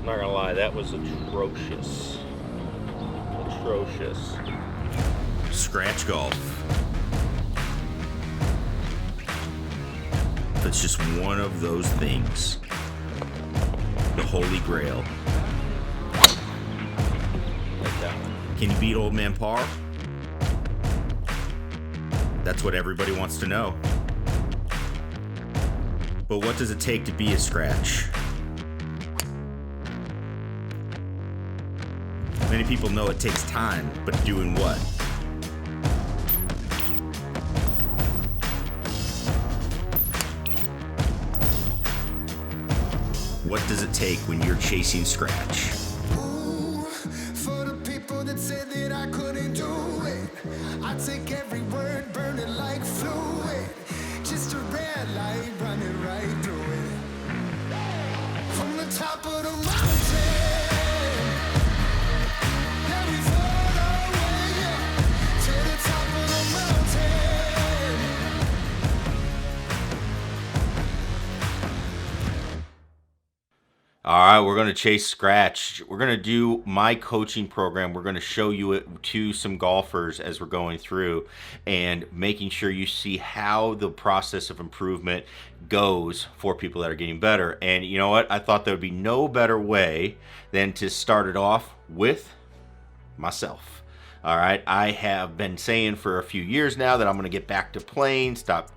not gonna lie, that was atrocious. Atrocious. Scratch golf. It's just one of those things. The Holy Grail. Can you beat Old Man Par? That's what everybody wants to know. But what does it take to be a scratch? Many people know it takes time, but doing what? What does it take when you're chasing scratch? Ooh, for the people that said that I couldn't do it, I take every word, burn it like fluid. Just a red light running right through it. From the top of the mountain, yeah, we fall away to the top of the mountain. All right, we're going to chase scratch. We're going to do my coaching program. We're going to show you it to some golfers as we're going through and making sure you see how the process of improvement goes for people that are getting better. And you know what? I thought there would be no better way than to start it off with myself. All right, I have been saying for a few years now that I'm going to get back to playing, start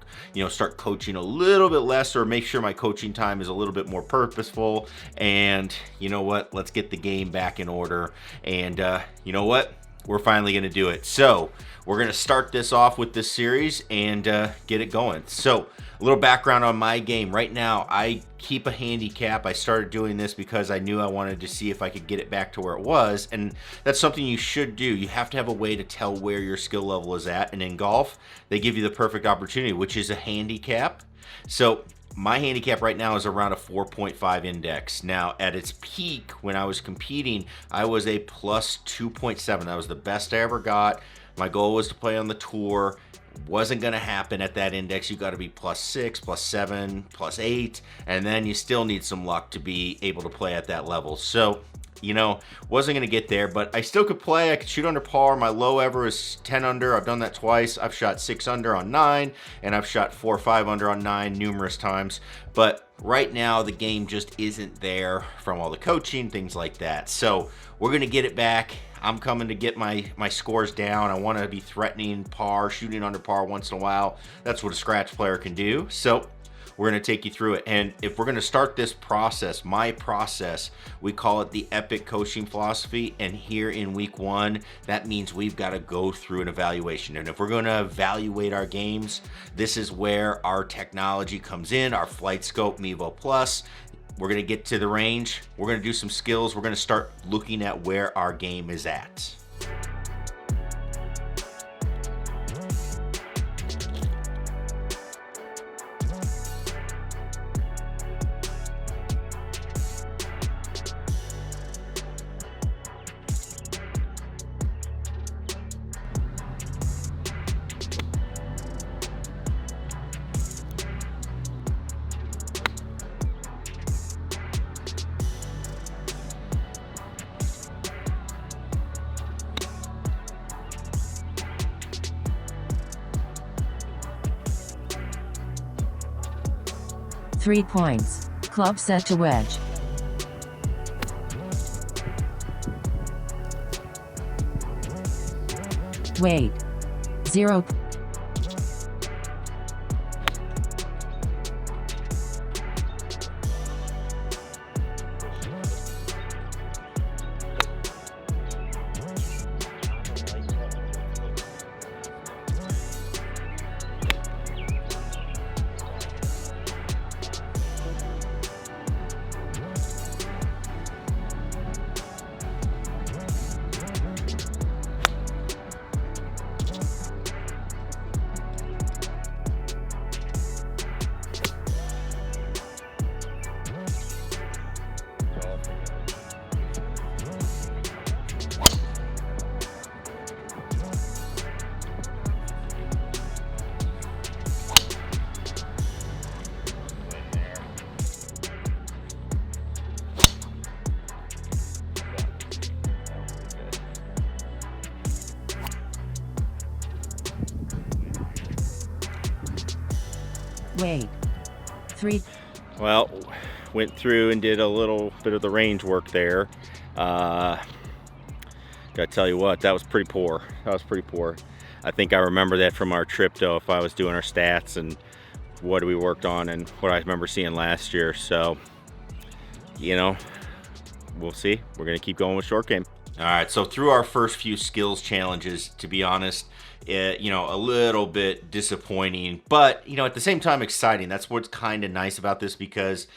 coaching a little bit less, or make sure my coaching time is a little bit more purposeful. And you know what? Let's get the game back in order. And you know what? We're finally going to do it. So we're going to start this off with this series and get it going. So a little background on my game. Right now, I keep a handicap. I started doing this because I knew I wanted to see if I could get it back to where it was. And that's something you should do. You have to have a way to tell where your skill level is at. And in golf, they give you the perfect opportunity, which is a handicap. So my handicap right now is around a 4.5 index. Now, at its peak, when I was competing, I was a plus 2.7. That was the best I ever got. My goal was to play on the tour. Wasn't going to happen at that index. You got to be plus 6, plus 7, plus 8, and then you still need some luck to be able to play at that level. So, wasn't going to get there, but I still could play. I could shoot under par. My low ever is 10 under. I've done that twice. I've shot 6 under on 9, and I've shot 4 or 5 under on 9 numerous times. But right now, the game just isn't there from all the coaching, things like that. So we're going to get it back. I'm coming to get my scores down. I want to be threatening par, shooting under par once in a while. That's what a scratch player can do. So we're going to take you through it. And if we're going to start this process, my process, we call it the epic coaching philosophy. And here in week 1, that means we've got to go through an evaluation. And if we're going to evaluate our games, this is where our technology comes in, our Flight Scope Mevo Plus. We're going to get to the range. We're going to do some skills. We're going to start looking at where our game is at. Three points. Club set to wedge. Wait. 0. 3. Well, went through and did a little bit of the range work there. Gotta tell you what, that was pretty poor. That was pretty poor. I think I remember that from our trip, though, if I was doing our stats and what we worked on and what I remember seeing last year. So, you know, we'll see. We're gonna keep going with short game. All right, so through our first few skills challenges, to be honest, you know, a little bit disappointing, but, you know, at the same time exciting. That's what's kind of nice about this, because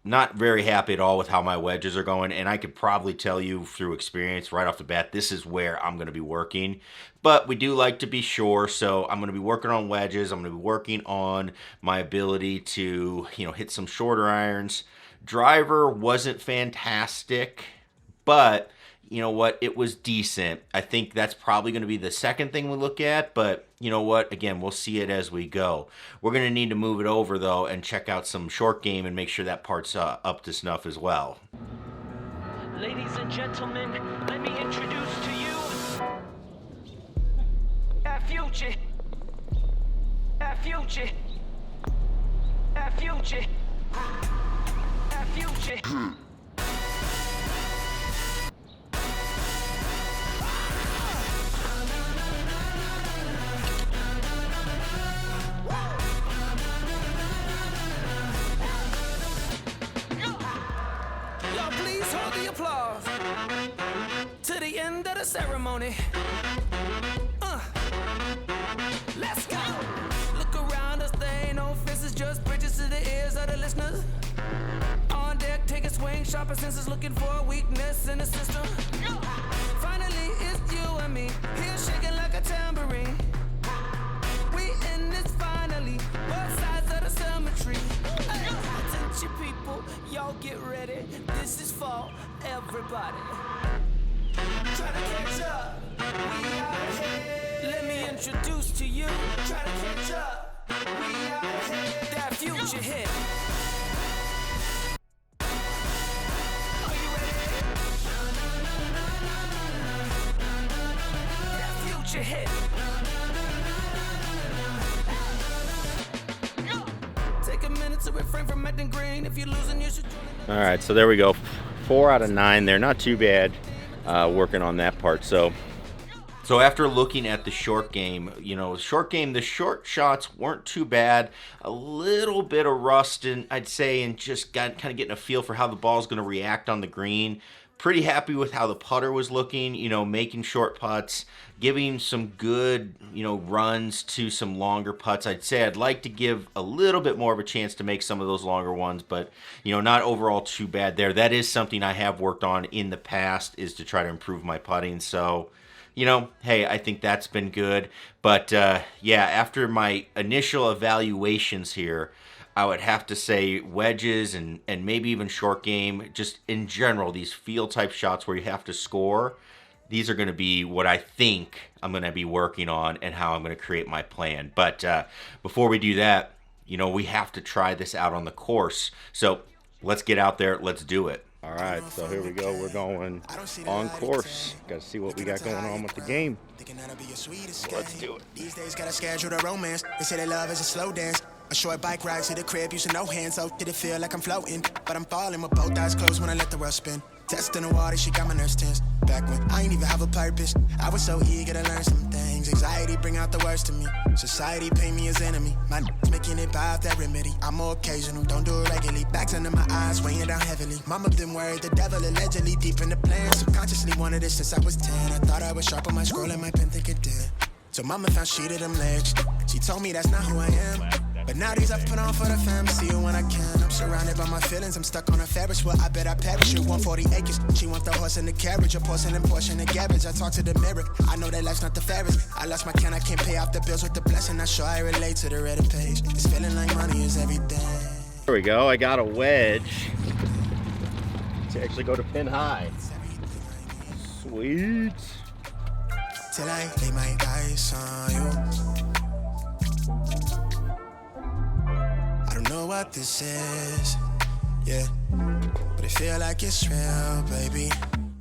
not very happy at all with how my wedges are going, and I could probably tell you through experience right off the bat, this is where I'm going to be working. But we do like to be sure, so I'm going to be working on wedges. I'm going to be working on my ability to, you know, hit some shorter irons. Driver wasn't fantastic, but you know what, it was decent. I think that's probably going to be the second thing we look at, but you know what, again, we'll see it as we go. We're going to need to move it over, though, and check out some short game and make sure that part's up to snuff as well. Ladies and gentlemen, let me introduce to you our future. Our future. Our future. Our future. Y'all please hold the applause to the end of the ceremony. Let's go. Look around us, there ain't no fences, just bridges to the ears of the listeners. On deck, take a swing, sharper senses, looking for a weakness in the system. Finally, it's you and me, here shaking like a tambourine. We in this finally, both sides of the cemetery. Attention people, y'all get ready. This is for everybody. Try to catch up, we out ahead. Let me introduce to you. Try to catch up, we out ahead. That future hit. Are you ready? That future hit. Take a minute to refrain from acting green. If you're losing, you should join another. All right, so there we go. 4 out of 9 there. Not too bad working on that part. So after looking at the short game, you know, the short shots weren't too bad. A little bit of rust, I'd say, and just kind of getting a feel for how the ball's going to react on the green. Pretty happy with how the putter was looking, you know, making short putts, giving some good, you know, runs to some longer putts. I'd say I'd like to give a little bit more of a chance to make some of those longer ones, but, you know, not overall too bad there. That is something I have worked on in the past, is to try to improve my putting. So, you know, hey, I think that's been good. But, yeah, after my initial evaluations here, I would have to say wedges and maybe even short game, just in general, these field type shots where you have to score, these are going to be what I think I'm going to be working on and how I'm going to create my plan. But before we do that, you know, we have to try this out on the course. So let's get out there. Let's do it. all right, so here we go. We're going on course. Got to see what we got going on with the game. So let's do it. These days got a schedule to romance. They say that love is a slow dance. A short bike ride to the crib, using no hands. Oh, did it feel like I'm floating? But I'm falling with both eyes closed when I let the world spin. Testing the water, she got my nerves tense. Back when I ain't even have a purpose, I was so eager to learn some things. Anxiety bring out the worst in me. Society paint me as enemy. My making it by that remedy. I'm more occasional, don't do it regularly. Backs under my eyes, weighing down heavily. Mama been worried, the devil allegedly deep in the plan. Subconsciously wanted it since I was 10. I thought I was sharp on my scroll and my pen think it did. So mama found she to them legs. She told me that's not who I am. But now these I put on for the fam, see you when I can. I'm surrounded by my feelings, I'm stuck on a Ferris wheel. I bet I perish at 140 acres. She wants the horse and the carriage, a porcelain portion of garbage. I talk to the mirror, I know that life's not the fairest. I lost my can, I can't pay off the bills with the blessing. I'm sure I relate to the Reddit page. It's feeling like money is everything. There we go. I got a wedge to actually go to pin high. Sweet. Till I lay my eyes on you. I don't know what this is, yeah, but I feel like it's real, baby.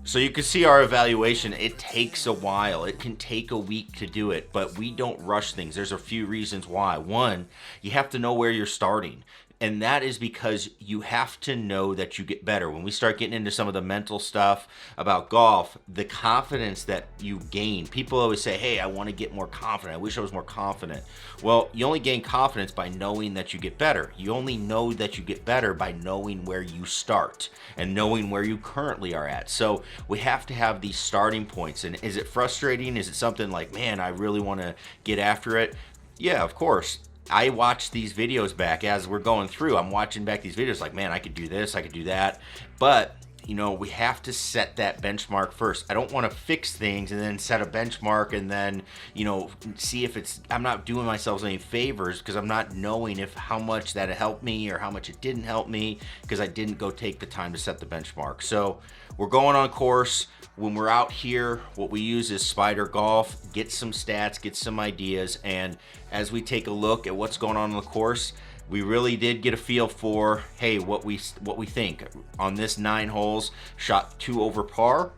So you can see our evaluation, it takes a while. It can take a week to do it, but we don't rush things. There's a few reasons why. One, you have to know where you're starting. And that is because you have to know that you get better. When we start getting into some of the mental stuff about golf, the confidence that you gain, people always say, hey, I want to get more confident. I wish I was more confident. Well, you only gain confidence by knowing that you get better. You only know that you get better by knowing where you start and knowing where you currently are at. So we have to have these starting points. And is it frustrating? Is it something like, man, I really want to get after it? Yeah, of course. I watch these videos back as we're going through. I'm watching back these videos like, man, I could do this, I could do that. But, you know, we have to set that benchmark first. I don't want to fix things and then set a benchmark and then, you know, see if it's, I'm not doing myself any favors because I'm not knowing if how much that helped me or how much it didn't help me because I didn't go take the time to set the benchmark. So we're going on course. When we're out here, what we use is Spider Golf, get some stats, get some ideas, and as we take a look at what's going on the course, we really did get a feel for, hey, what we think. On this 9 holes, shot 2 over par,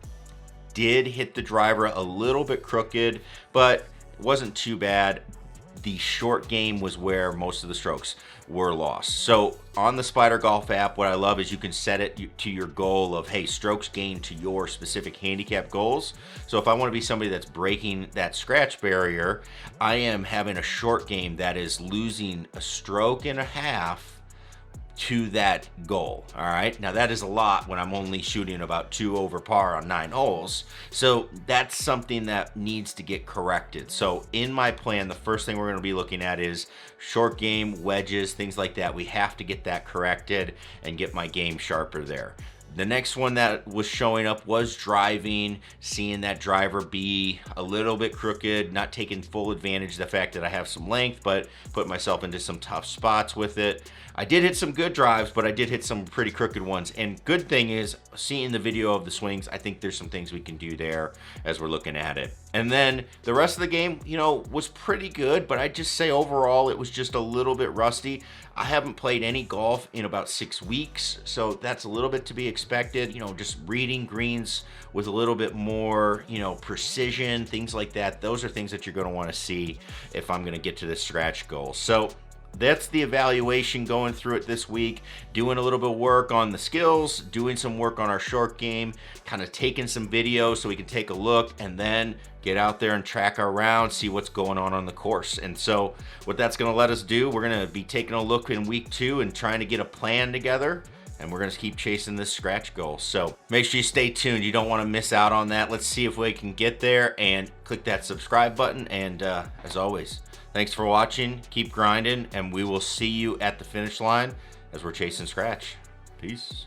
did hit the driver a little bit crooked, but it wasn't too bad. The short game was where most of the strokes were lost. So on the Spider Golf app, what I love is you can set it to your goal of, hey, strokes gained to your specific handicap goals. So if I want to be somebody that's breaking that scratch barrier, I am having a short game that is losing a stroke and a half to that goal. All right, now that is a lot when I'm only shooting about 2 over par on 9 holes, so that's something that needs to get corrected. So in my plan, the first thing we're going to be looking at is short game, wedges, things like that. We have to get that corrected and get my game sharper there. The next one that was showing up was driving, seeing that driver be a little bit crooked, not taking full advantage of the fact that I have some length, but put myself into some tough spots with it. I did hit some good drives, but I did hit some pretty crooked ones. And good thing is, seeing the video of the swings, I think there's some things we can do there as we're looking at it. And then the rest of the game, you know, was pretty good, but I'd just say overall it was just a little bit rusty. I haven't played any golf in about 6 weeks, so that's a little bit to be expected. You know, just reading greens with a little bit more, you know, precision, things like that. Those are things that you're going to want to see if I'm going to get to this scratch goal. So that's the evaluation going through it this week, doing a little bit of work on the skills, doing some work on our short game, kind of taking some videos so we can take a look and then get out there and track our round, see what's going on the course. And so what that's going to let us do, we're going to be taking a look in week 2 and trying to get a plan together. And we're going to keep chasing this scratch goal. So make sure you stay tuned. You don't want to miss out on that. Let's see if we can get there, and click that subscribe button. And as always, thanks for watching. Keep grinding, and we will see you at the finish line as we're chasing scratch. Peace.